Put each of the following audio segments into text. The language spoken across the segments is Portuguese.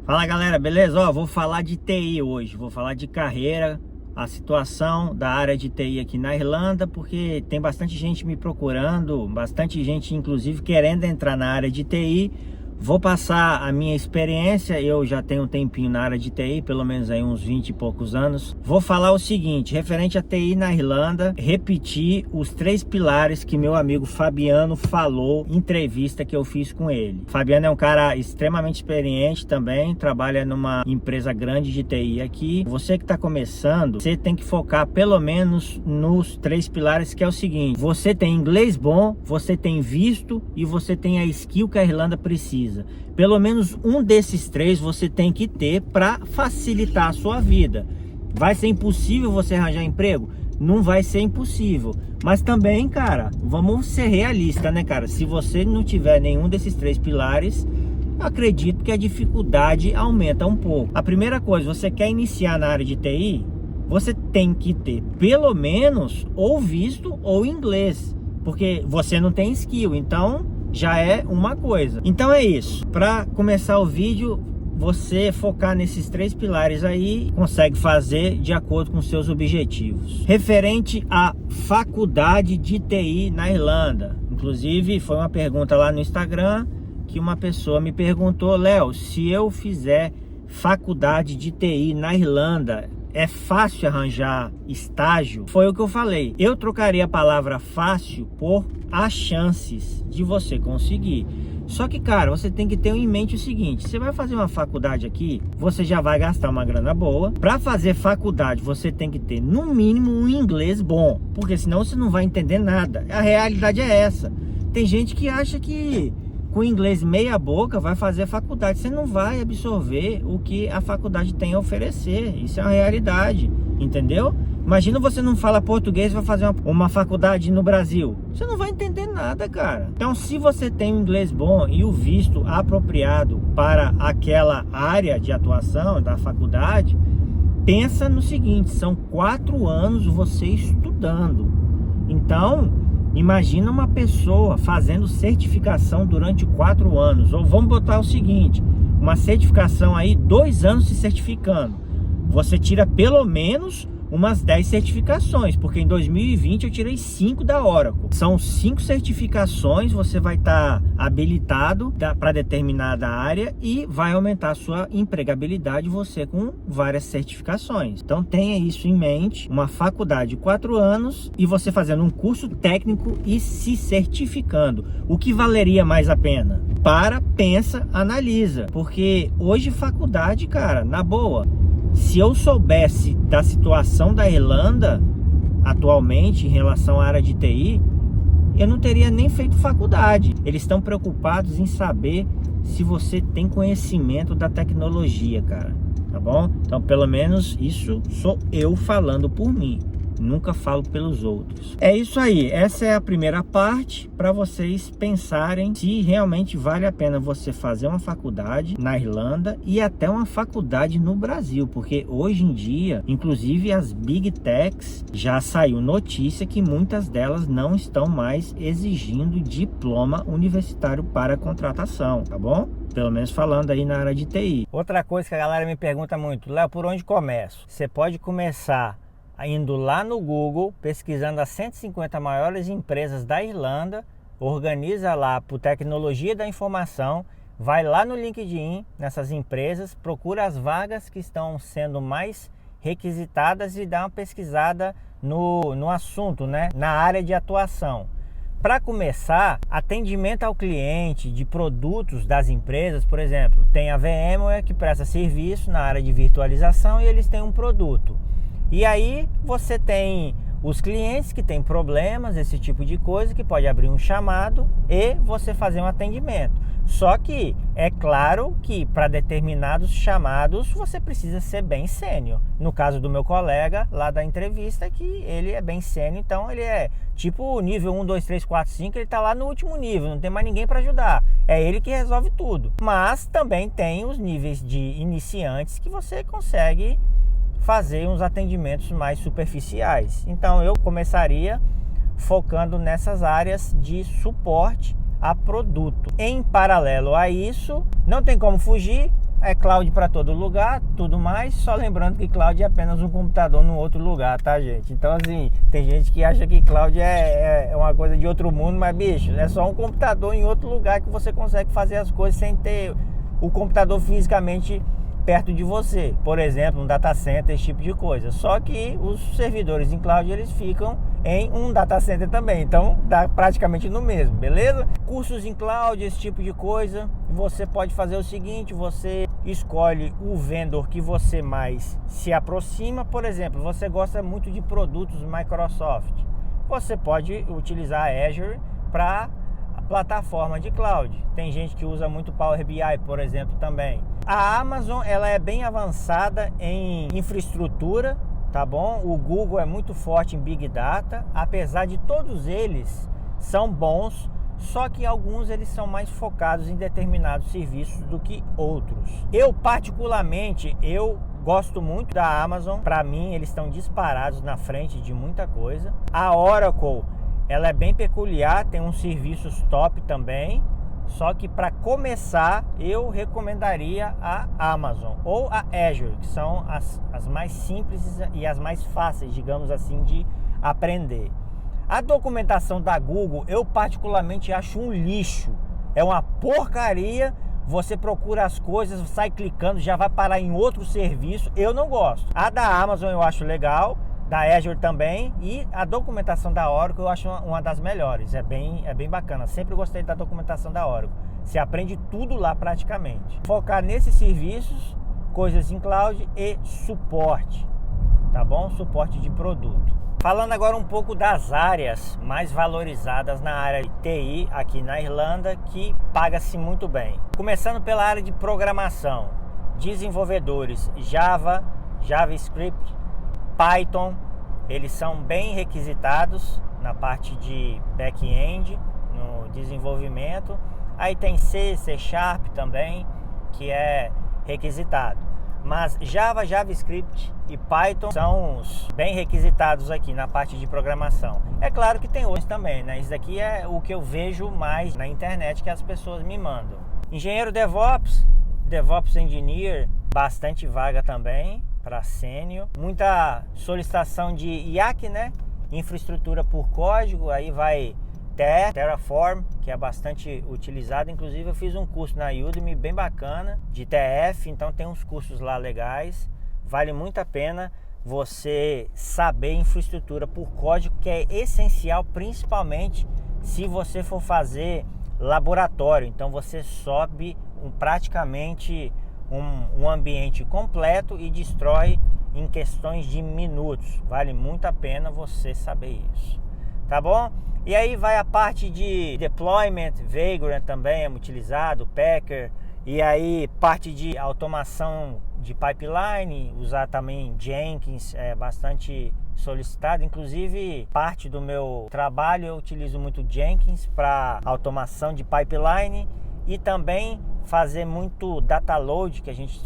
Fala galera, beleza? Vou falar de TI hoje, vou falar de carreira, a situação da área de TI aqui na Irlanda, porque tem bastante gente me procurando, bastante gente inclusive querendo entrar na área de TI. Vou passar a minha experiência, eu já tenho um tempinho na área de TI, pelo menos aí uns 20 e poucos anos. Vou falar o seguinte, referente a TI na Irlanda, repetir os 3 pilares que meu amigo Fabiano falou em entrevista que eu fiz com ele. Fabiano é um cara extremamente experiente também, trabalha numa empresa grande de TI aqui. Você que está começando, você tem que focar pelo menos nos 3 pilares, que é o seguinte: você tem inglês bom, você tem visto e você tem a skill que a Irlanda precisa. Pelo menos um desses 3 você tem que ter para facilitar a sua vida. Vai ser impossível você arranjar emprego? Não vai ser impossível. Mas também, cara, vamos ser realistas, né, cara? Se você não tiver nenhum desses 3 pilares, eu acredito que a dificuldade aumenta um pouco. A primeira coisa, você quer iniciar na área de TI? Você tem que ter pelo menos ou visto ou inglês, porque você não tem skill, então já é uma coisa. Então é isso. Para começar o vídeo, você focar nesses 3 pilares aí, consegue fazer de acordo com seus objetivos. Referente à faculdade de TI na Irlanda, inclusive foi uma pergunta lá no Instagram que uma pessoa me perguntou: Léo, se eu fizer faculdade de TI na Irlanda, é fácil arranjar estágio? Foi o que eu falei. Eu trocaria a palavra fácil por as chances de você conseguir. Só que, cara, você tem que ter em mente o seguinte: você vai fazer uma faculdade aqui, você já vai gastar uma grana boa. Para fazer faculdade, você tem que ter no mínimo um inglês bom, porque senão você não vai entender nada. A realidade é essa. Tem gente que acha que com inglês meia boca vai fazer faculdade. Você não vai absorver o que a faculdade tem a oferecer. Isso é uma realidade, entendeu? Imagina, você não fala português e vai fazer uma faculdade no Brasil. Você não vai entender nada, cara. Então, se você tem um inglês bom e o visto apropriado para aquela área de atuação da faculdade, pensa no seguinte: são 4 anos você estudando. Então, imagina uma pessoa fazendo certificação durante 4 anos. Ou vamos botar o seguinte: uma certificação aí, 2 anos se certificando. Você tira pelo menos umas 10 certificações, porque em 2020 eu tirei 5 da Oracle. São 5 certificações, você vai estar habilitado para determinada área e vai aumentar a sua empregabilidade você com várias certificações. Então tenha isso em mente: uma faculdade de 4 anos e você fazendo um curso técnico e se certificando. O que valeria mais a pena? Pensa, analisa. Porque hoje faculdade, cara, na boa, se eu soubesse da situação da Irlanda atualmente em relação à área de TI, eu não teria nem feito faculdade. Eles estão preocupados em saber se você tem conhecimento da tecnologia, cara, tá bom? Então, pelo menos isso sou eu falando por mim, nunca falo pelos outros. É isso aí, essa é a primeira parte para vocês pensarem se realmente vale a pena você fazer uma faculdade na Irlanda e até uma faculdade no Brasil, porque hoje em dia, inclusive as Big Techs, já saiu notícia que muitas delas não estão mais exigindo diploma universitário para contratação, tá bom? Pelo menos falando aí na área de TI. Outra coisa que a galera me pergunta muito: Léo, por onde começo? Você pode começar indo lá no Google, pesquisando as 150 maiores empresas da Irlanda, organiza lá por tecnologia da informação, vai lá no LinkedIn, nessas empresas, procura as vagas que estão sendo mais requisitadas e dá uma pesquisada no assunto, né? Na área de atuação. Para começar, atendimento ao cliente de produtos das empresas, por exemplo, tem a VMware que presta serviço na área de virtualização e eles têm um produto. E aí você tem os clientes que têm problemas, esse tipo de coisa, que pode abrir um chamado e você fazer um atendimento. Só que é claro que para determinados chamados você precisa ser bem sênior. No caso do meu colega lá da entrevista, que ele é bem sênior, então ele é tipo nível 1, 2, 3, 4, 5, ele está lá no último nível, não tem mais ninguém para ajudar. É ele que resolve tudo. Mas também tem os níveis de iniciantes que você consegue fazer uns atendimentos mais superficiais. Então eu começaria focando nessas áreas de suporte a produto. Em paralelo a isso, não tem como fugir, é cloud para todo lugar, tudo mais, só lembrando que cloud é apenas um computador no outro lugar, tá, gente? Então, assim, tem gente que acha que cloud é uma coisa de outro mundo, mas, bicho, é só um computador em outro lugar que você consegue fazer as coisas sem ter o computador fisicamente perto de você, por exemplo, um data center, esse tipo de coisa. Só que os servidores em cloud, eles ficam em um data center também, então dá praticamente no mesmo, beleza? Cursos em cloud, esse tipo de coisa, você pode fazer o seguinte: você escolhe o vendor que você mais se aproxima. Por exemplo, você gosta muito de produtos Microsoft, você pode utilizar a Azure para a plataforma de cloud. Tem gente que usa muito Power BI, por exemplo, também. A Amazon, ela é bem avançada em infraestrutura, tá bom? O Google é muito forte em Big Data, apesar de todos eles são bons, só que alguns eles são mais focados em determinados serviços do que outros. Eu particularmente, eu gosto muito da Amazon. Para mim, eles estão disparados na frente de muita coisa. A Oracle, ela é bem peculiar, tem uns serviços top também. Só que para começar, eu recomendaria a Amazon ou a Azure, que são as mais simples e as mais fáceis, digamos assim, de aprender. A documentação da Google, eu particularmente acho um lixo. É uma porcaria. Você procura as coisas, sai clicando, já vai parar em outro serviço. Eu não gosto. A da Amazon eu acho legal, da Azure também, e a documentação da Oracle eu acho uma das melhores. É bem bacana. Sempre gostei da documentação da Oracle. Você aprende tudo lá praticamente. Focar nesses serviços, coisas em cloud e suporte, tá bom? Suporte de produto. Falando agora um pouco das áreas mais valorizadas na área de TI aqui na Irlanda, que paga-se muito bem. Começando pela área de programação, desenvolvedores Java, JavaScript, Python, eles são bem requisitados na parte de back-end, no desenvolvimento. Aí tem C, C Sharp também, que é requisitado. Mas Java, JavaScript e Python são os bem requisitados aqui na parte de programação. É claro que tem outros também, né? Isso daqui é o que eu vejo mais na internet que as pessoas me mandam. Engenheiro DevOps, DevOps Engineer, bastante vaga também para sênior. Muita solicitação de IAC, né? Infraestrutura por código, aí vai Terraform, que é bastante utilizado. Inclusive eu fiz um curso na Udemy bem bacana de TF, então tem uns cursos lá legais. Vale muito a pena você saber infraestrutura por código, que é essencial, principalmente se você for fazer laboratório. Então você sobe praticamente um ambiente completo e destrói em questões de minutos. Vale muito a pena você saber isso, tá bom? E aí vai a parte de deployment, Vagrant também é utilizado, Packer. E aí parte de automação de pipeline, usar também Jenkins é bastante solicitado. Inclusive parte do meu trabalho eu utilizo muito Jenkins para automação de pipeline e também fazer muito data load, que a gente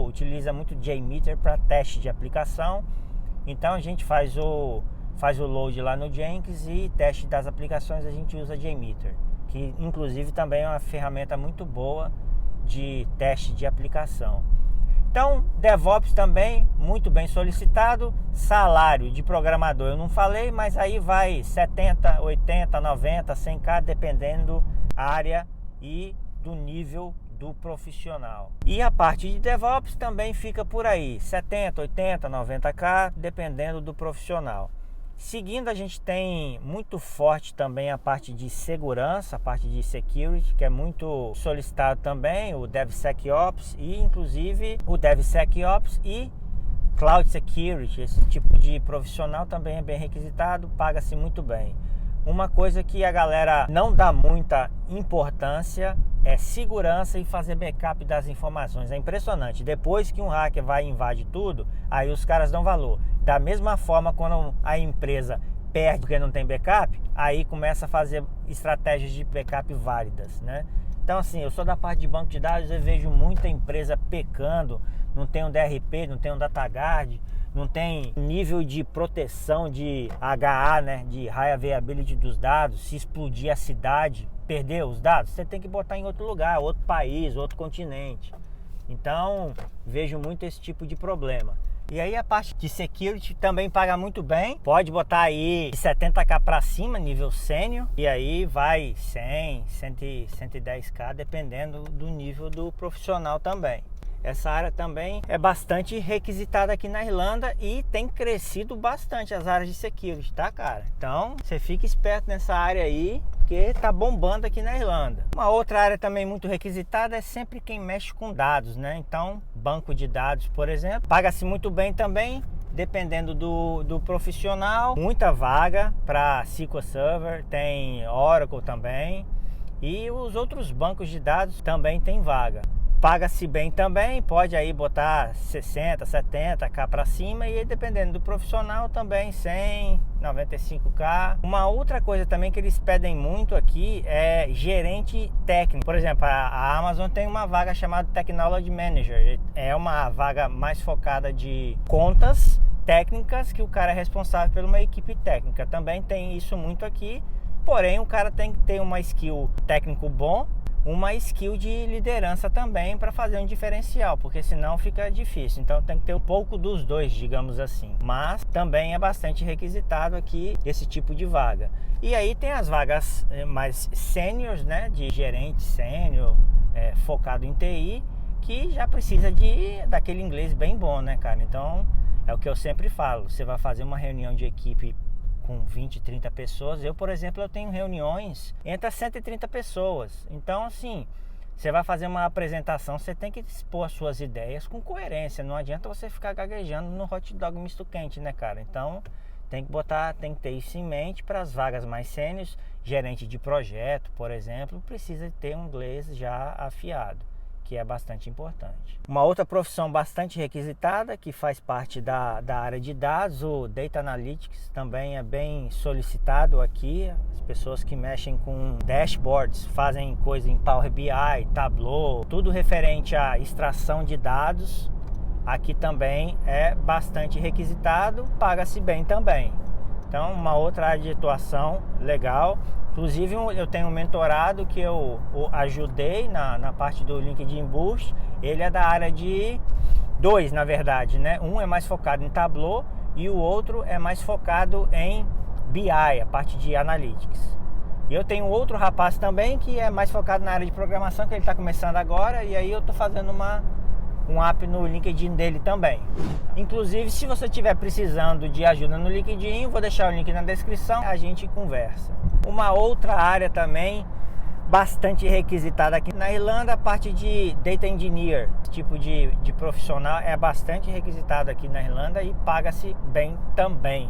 utiliza muito JMeter para teste de aplicação. Então a gente faz o load lá no Jenkins e teste das aplicações a gente usa JMeter, que inclusive também é uma ferramenta muito boa de teste de aplicação. Então, DevOps também muito bem solicitado. Salário de programador eu não falei, mas aí vai 70, 80, 90, 100k, dependendo da área e do nível do profissional. E a parte de DevOps também fica por aí, 70, 80, 90k, dependendo do profissional. Seguindo, a gente tem muito forte também a parte de segurança, a parte de security, que é muito solicitado também, o DevSecOps e inclusive o DevSecOps e Cloud Security. Esse tipo de profissional também é bem requisitado, paga-se muito bem. Uma coisa que a galera não dá muita importância é segurança e fazer backup das informações. É impressionante. Depois que um hacker vai e invade tudo, aí os caras dão valor. Da mesma forma, quando a empresa perde porque não tem backup, aí começa a fazer estratégias de backup válidas, né? Então, assim, eu sou da parte de banco de dados, eu vejo muita empresa pecando, não tem um DRP, não tem um DataGuard, não tem nível de proteção de HA, né, de High Availability dos dados. Se explodir a cidade, perder os dados, você tem que botar em outro lugar, outro país, outro continente. Então, vejo muito esse tipo de problema. E aí a parte de security também paga muito bem. Pode botar aí de 70k para cima, nível sênior. E aí vai 100, 110k, dependendo do nível do profissional também. Essa área também é bastante requisitada aqui na Irlanda e tem crescido bastante as áreas de security, tá, cara? Então, você fica esperto nessa área aí, porque tá bombando aqui na Irlanda. Uma outra área também muito requisitada é sempre quem mexe com dados, né? Então, banco de dados, por exemplo, paga-se muito bem também, dependendo do profissional. Muita vaga para SQL Server, tem Oracle também, e os outros bancos de dados também tem vaga. Paga-se bem também, pode aí botar 60, 70k para cima, e aí, dependendo do profissional também 100, 95k. Uma outra coisa também que eles pedem muito aqui é gerente técnico. Por exemplo, a Amazon tem uma vaga chamada Technology Manager. É uma vaga mais focada de contas técnicas, que o cara é responsável por uma equipe técnica. Também tem isso muito aqui, porém o cara tem que ter uma skill técnico bom, uma skill de liderança também para fazer um diferencial, porque senão fica difícil. Então tem que ter um pouco dos dois, digamos assim. Mas também é bastante requisitado aqui esse tipo de vaga. E aí tem as vagas mais sêniores, né, de gerente sênior, focado em TI, que já precisa daquele inglês bem bom, né, cara? Então é o que eu sempre falo, você vai fazer uma reunião de equipe com 20, 30 pessoas. Eu, por exemplo, eu tenho reuniões entre 130 pessoas. Então, assim, você vai fazer uma apresentação, você tem que expor as suas ideias com coerência. Não adianta você ficar gaguejando no hot dog misto quente, né, cara? Então, tem que ter isso em mente para as vagas mais sêniores. Gerente de projeto, por exemplo, precisa ter um inglês já afiado, que é bastante importante. Uma outra profissão bastante requisitada, que faz parte da área de dados, o Data Analytics, também é bem solicitado aqui. As pessoas que mexem com dashboards, fazem coisa em Power BI, Tableau, tudo referente à extração de dados, aqui também é bastante requisitado, paga-se bem também. Então, uma outra área de atuação legal. Inclusive, eu tenho um mentorado que eu ajudei na parte do LinkedIn Boost. Ele é da área de dois, na verdade, né? Um é mais focado em Tableau e o outro é mais focado em BI, a parte de Analytics. E eu tenho outro rapaz também que é mais focado na área de programação, que ele está começando agora, e aí eu estou fazendo um app no LinkedIn dele também. Inclusive, se você estiver precisando de ajuda no LinkedIn, vou deixar o link na descrição, a gente conversa. Uma outra área também bastante requisitada aqui na Irlanda, a parte de Data Engineer. Esse tipo de profissional é bastante requisitado aqui na Irlanda e paga-se bem também.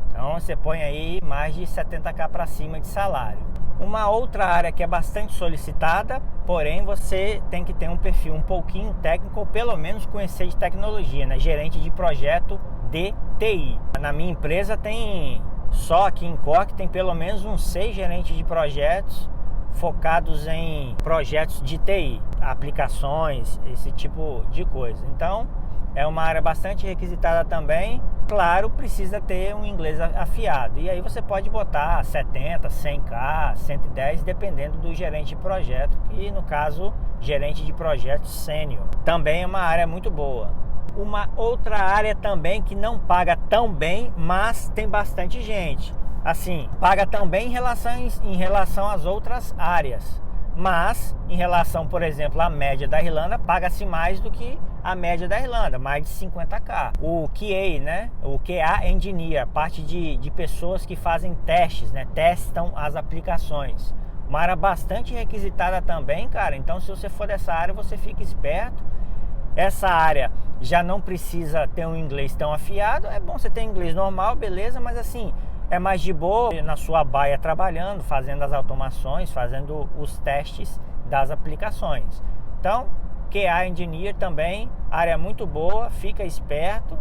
Então você põe aí mais de 70k para cima de salário. Uma outra área que é bastante solicitada, porém você tem que ter um perfil um pouquinho técnico, ou pelo menos conhecer de tecnologia, né? Gerente de projeto de TI. Na minha empresa tem, só aqui em Cork, tem pelo menos uns 6 gerentes de projetos focados em projetos de TI, aplicações, esse tipo de coisa. Então é uma área bastante requisitada também. Claro, precisa ter um inglês afiado. E aí você pode botar 70, 100k, 110, dependendo do gerente de projeto, que no caso, gerente de projeto sênior. Também é uma área muito boa. Uma outra área também que não paga tão bem, mas tem bastante gente. Assim, paga tão bem em relação às outras áreas. Mas, em relação, por exemplo, à média da Irlanda, paga-se mais do que a média da Irlanda, mais de 50k. O QA, né? O QA Engineer, parte de pessoas que fazem testes, né? Testam as aplicações. Uma área bastante requisitada também, cara. Então, se você for dessa área, você fica esperto. Essa área já não precisa ter um inglês tão afiado. É bom você ter inglês normal, beleza, mas assim, é mais de boa na sua baia trabalhando, fazendo as automações, fazendo os testes das aplicações. Então, QA Engineer também, área muito boa, fica esperto,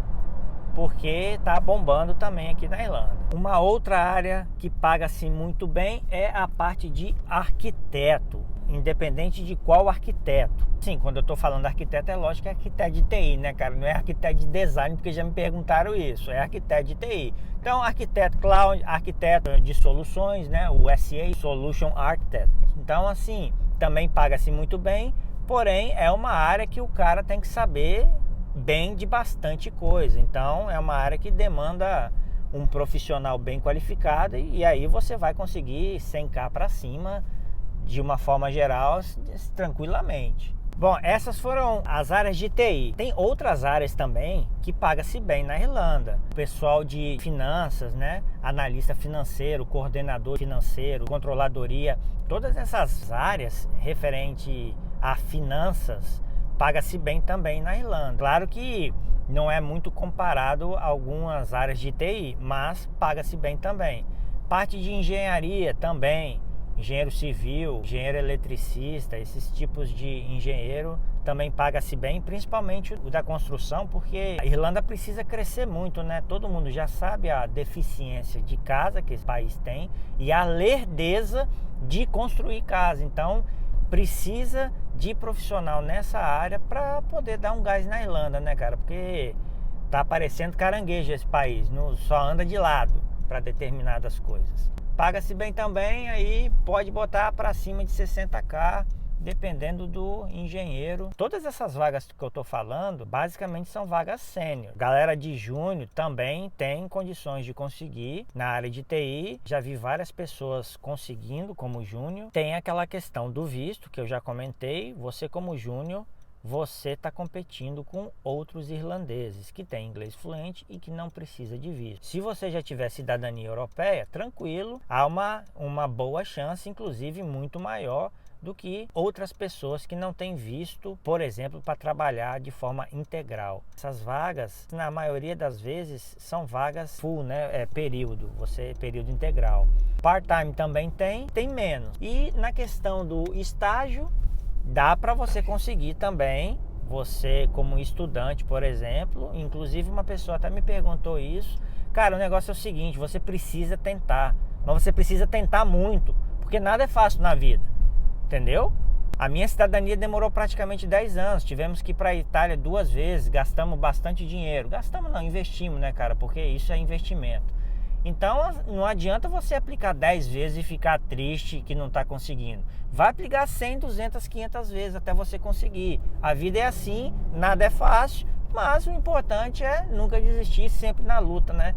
porque tá bombando também aqui na Irlanda. Uma outra área que paga-se muito bem é a parte de arquiteto, independente de qual arquiteto. Sim, quando eu tô falando arquiteto, é lógico que é arquiteto de TI, né, cara? Não é arquiteto de design, porque já me perguntaram isso, é arquiteto de TI. Então, arquiteto cloud, arquiteto de soluções, né? O SA, Solution Architect. Então, assim, também paga-se muito bem, Porém, é uma área que o cara tem que saber bem de bastante coisa. Então, é uma área que demanda um profissional bem qualificado e aí você vai conseguir 100k para cima de uma forma geral tranquilamente. Bom, essas foram as áreas de TI. Tem outras áreas também que paga-se bem na Irlanda. O pessoal de finanças, né? Analista financeiro, coordenador financeiro, controladoria, todas essas áreas referente a finanças paga-se bem também na Irlanda. Claro que não é muito comparado a algumas áreas de TI, mas paga-se bem também. Parte de engenharia também. Engenheiro civil, engenheiro eletricista, esses tipos de engenheiro também paga-se bem, principalmente o da construção, porque a Irlanda precisa crescer muito, né? Todo mundo já sabe a deficiência de casa que esse país tem e a lerdeza de construir casa. Então, precisa de profissional nessa área para poder dar um gás na Irlanda, né, cara? Porque tá parecendo caranguejo esse país, só anda de lado para determinadas coisas. Paga-se bem também, aí pode botar para cima de 60k, dependendo do engenheiro. Todas essas vagas que eu tô falando, basicamente são vagas sênior. Galera de júnior também tem condições de conseguir na área de TI. Já vi várias pessoas conseguindo como júnior. Tem aquela questão do visto, que eu já comentei. Você como júnior, você está competindo com outros irlandeses que têm inglês fluente e que não precisa de visto. Se você já tiver cidadania europeia, tranquilo, há uma boa chance, inclusive muito maior do que outras pessoas que não têm visto, por exemplo, para trabalhar de forma integral. Essas vagas, na maioria das vezes, são vagas full, né? Período integral. Part-time também tem menos. E na questão do estágio, dá para você conseguir também, você como estudante, por exemplo. Inclusive uma pessoa até me perguntou isso. Cara, o negócio é o seguinte, você precisa tentar, mas você precisa tentar muito, porque nada é fácil na vida, entendeu? A minha cidadania demorou praticamente 10 anos, tivemos que ir para a Itália 2 vezes, gastamos bastante dinheiro. Gastamos não, investimos, né, cara, porque isso é investimento. Então não adianta você aplicar 10 vezes e ficar triste que não está conseguindo. Vai aplicar 100, 200, 500 vezes até você conseguir. A vida é assim, nada é fácil, mas o importante é nunca desistir, sempre na luta, né?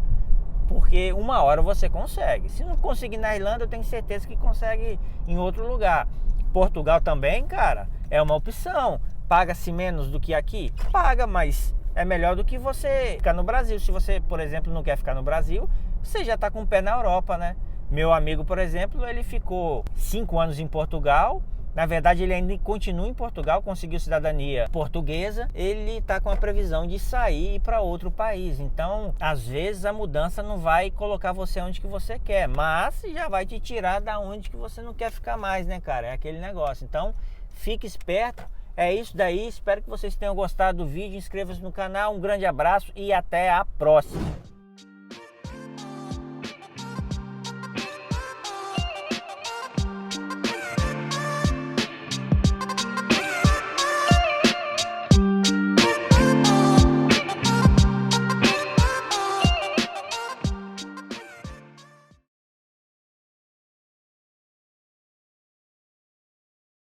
Porque uma hora você consegue. Se não conseguir na Irlanda, eu tenho certeza que consegue em outro lugar. Portugal também, cara, é uma opção. Paga-se menos do que aqui? Paga, mas é melhor do que você ficar no Brasil. Se você, por exemplo, não quer ficar no Brasil, você já está com o pé na Europa, né? Meu amigo, por exemplo, ele ficou 5 anos em Portugal. Na verdade, ele ainda continua em Portugal, conseguiu cidadania portuguesa. Ele está com a previsão de sair para outro país. Então, às vezes, a mudança não vai colocar você onde que você quer, mas já vai te tirar da onde que você não quer ficar mais, né, cara? É aquele negócio. Então, fique esperto. É isso daí. Espero que vocês tenham gostado do vídeo. Inscreva-se no canal. Um grande abraço e até a próxima.